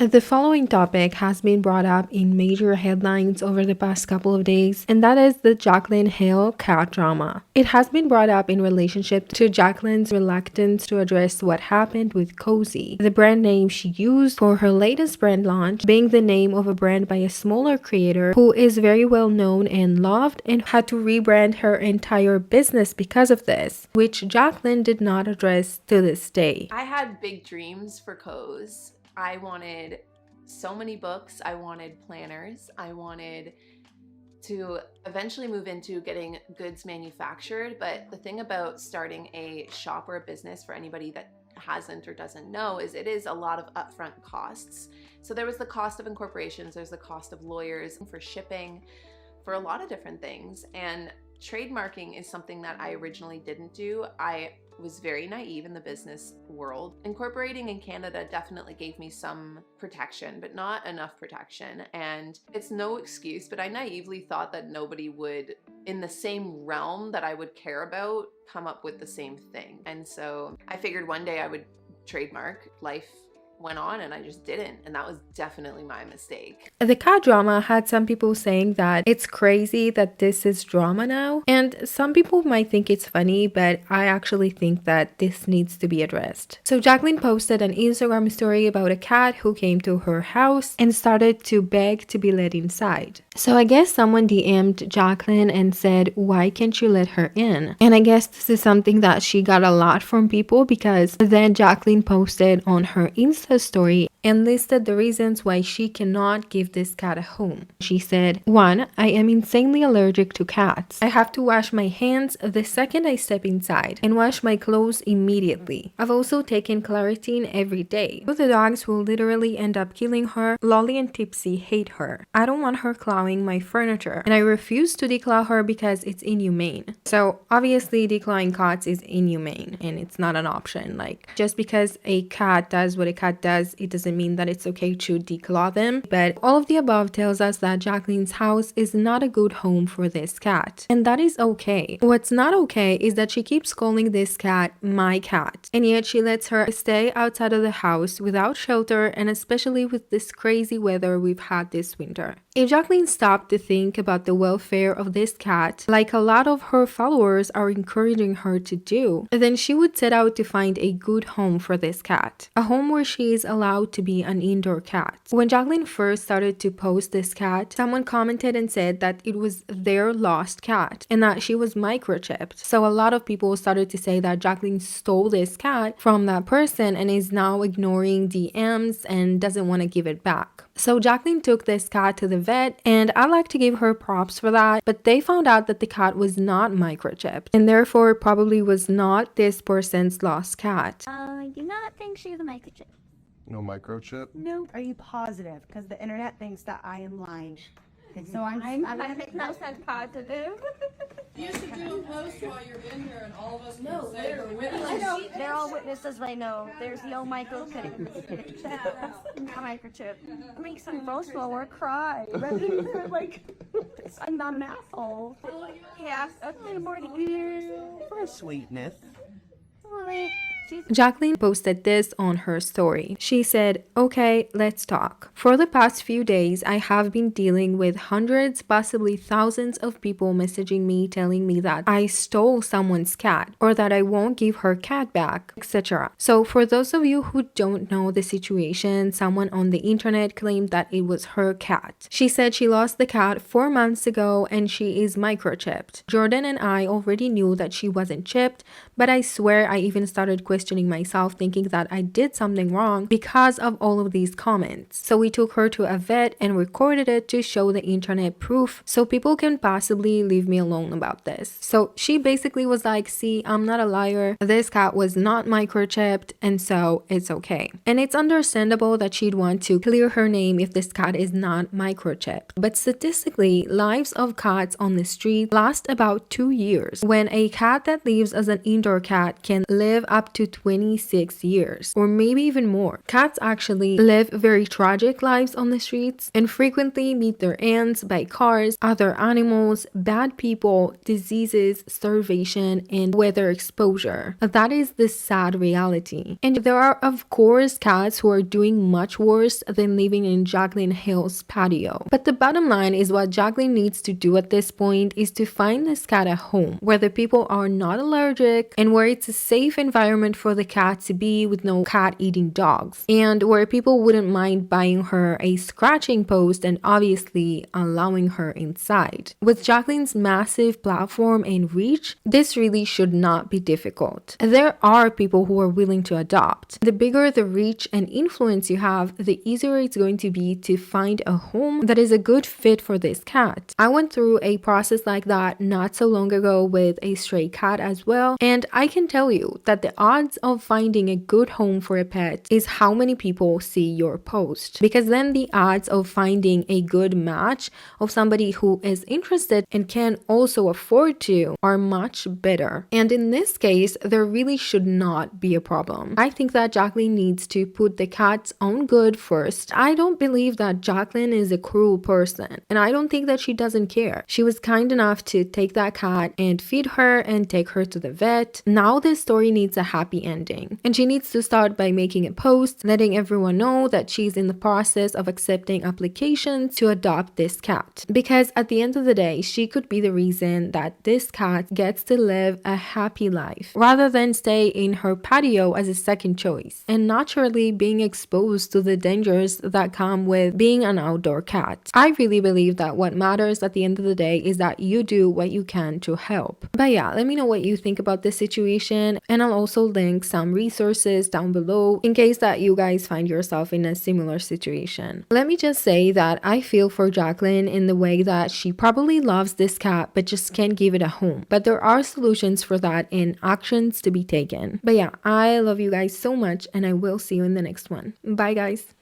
The following topic has been brought up in major headlines over the past couple of days, and that is the Jaclyn Hill cat drama. It has been brought up in relationship to Jaclyn's reluctance to address what happened with Cozy, the brand name she used for her latest brand launch, being the name of a brand by a smaller creator who is very well known and loved and had to rebrand her entire business because of this, which Jaclyn did not address to this day. I had big dreams for Cozy. I wanted so many books, I wanted planners, I wanted to eventually move into getting goods manufactured. But the thing about starting a shop or a business, for anybody that hasn't or doesn't know, is it is a lot of upfront costs. So there was the cost of incorporations, there's the cost of lawyers for shipping, for a lot of different things. And trademarking is something that I originally didn't do. I was very naive in the business world. Incorporating in Canada definitely gave me some protection, but not enough protection. And it's no excuse, but I naively thought that nobody would, in the same realm that I would care about, come up with the same thing. And so I figured one day I would trademark. Life went on and I just didn't, and that was definitely my mistake. The cat drama had some people saying that it's crazy that this is drama now, and some people might think it's funny, but I actually think that this needs to be addressed. So Jaclyn posted an Instagram story about a cat who came to her house and started to beg to be let inside. So I guess someone DM'd Jaclyn and said, why can't you let her in? And I guess this is something that she got a lot from people, because then Jaclyn posted on her Instagram story and listed the reasons why she cannot give this cat a home. She said, 1. I am insanely allergic to cats. I have to wash my hands the second I step inside and wash my clothes immediately. I've also taken Claritin every day. The dogs will literally end up killing her. Lolly and Tipsy hate her. I don't want her clawing my furniture, and I refuse to declaw her because it's inhumane. So obviously declawing cats is inhumane and it's not an option. Like, just because a cat does what a cat does, it doesn't mean that it's okay to declaw them. But all of the above tells us that Jaclyn's house is not a good home for this cat, and that is okay. What's not okay is that she keeps calling this cat my cat, and yet she lets her stay outside of the house without shelter, and especially with this crazy weather we've had this winter. If Jaclyn stopped to think about the welfare of this cat, like a lot of her followers are encouraging her to do, then she would set out to find a good home for this cat, a home where she is allowed to be an indoor cat. When Jaclyn first started to post this cat, someone commented and said that it was their lost cat and that she was microchipped. So a lot of people started to say that Jaclyn stole this cat from that person and is now ignoring DMs and doesn't want to give it back. So Jaclyn took this cat to the vet, and I like to give her props for that, but they found out that the cat was not microchipped and therefore probably was not this person's lost cat. I do not think she's a microchip. No microchip? No. Are you positive? Because the internet thinks that I am lying. So I think that sounds positive. You should do a post while you're in here and all of us can say we're witnesses. They're all witnesses right now. There's no microchip. Microchip. It makes them boastful or cry. Like, I'm not an asshole. Yeah, that's more years. for sweetness. Jaclyn posted this on her story. She said, okay, let's talk. For the past few days, I have been dealing with hundreds, possibly thousands of people messaging me telling me that I stole someone's cat or that I won't give her cat back, etc. So for those of you who don't know the situation, someone on the internet claimed that it was her cat. She said she lost the cat 4 months ago and she is microchipped. Jordan and I already knew that she wasn't chipped, but I swear I even started questioning myself, thinking that I did something wrong because of all of these comments. So we took her to a vet and recorded it to show the internet proof so people can possibly leave me alone about this. So she basically was like, see, I'm not a liar. This cat was not microchipped, and so it's okay. And it's understandable that she'd want to clear her name if this cat is not microchipped. But statistically, lives of cats on the street last about 2 years, when a cat that lives as an indoor cat can live up to 26 years, or maybe even more. Cats actually live very tragic lives on the streets and frequently meet their ends by cars, other animals, bad people, diseases, starvation, and weather exposure. That is the sad reality. And there are, of course, cats who are doing much worse than living in Jaclyn Hill's patio. But the bottom line is what Jaclyn needs to do at this point is to find this cat a home where the people are not allergic and where it's a safe environment for the cat to be with no cat eating dogs, and where people wouldn't mind buying her a scratching post and obviously allowing her inside. With Jaclyn's massive platform and reach, this really should not be difficult. There are people who are willing to adopt. The bigger the reach and influence you have, the easier it's going to be to find a home that is a good fit for this cat. I went through a process like that not so long ago with a stray cat as well, and I can tell you that the odds of finding a good home for a pet is how many people see your post, because then the odds of finding a good match of somebody who is interested and can also afford to are much better. And in this case, there really should not be a problem. I think that Jaclyn needs to put the cat's own good first. I don't believe that Jaclyn is a cruel person, and I don't think that she doesn't care. She was kind enough to take that cat and feed her and take her to the vet. Now this story needs a happy ending, and she needs to start by making a post letting everyone know that she's in the process of accepting applications to adopt this cat, because at the end of the day, she could be the reason that this cat gets to live a happy life rather than stay in her patio as a second choice and naturally being exposed to the dangers that come with being an outdoor cat. I really believe that what matters at the end of the day is that you do what you can to help. But yeah, let me know what you think about this situation, and I'll also link some resources down below in case that you guys find yourself in a similar situation. Let me just say that I feel for Jaclyn in the way that she probably loves this cat but just can't give it a home. But there are solutions for that and actions to be taken. But yeah, I love you guys so much, and I will see you in the next one. Bye guys.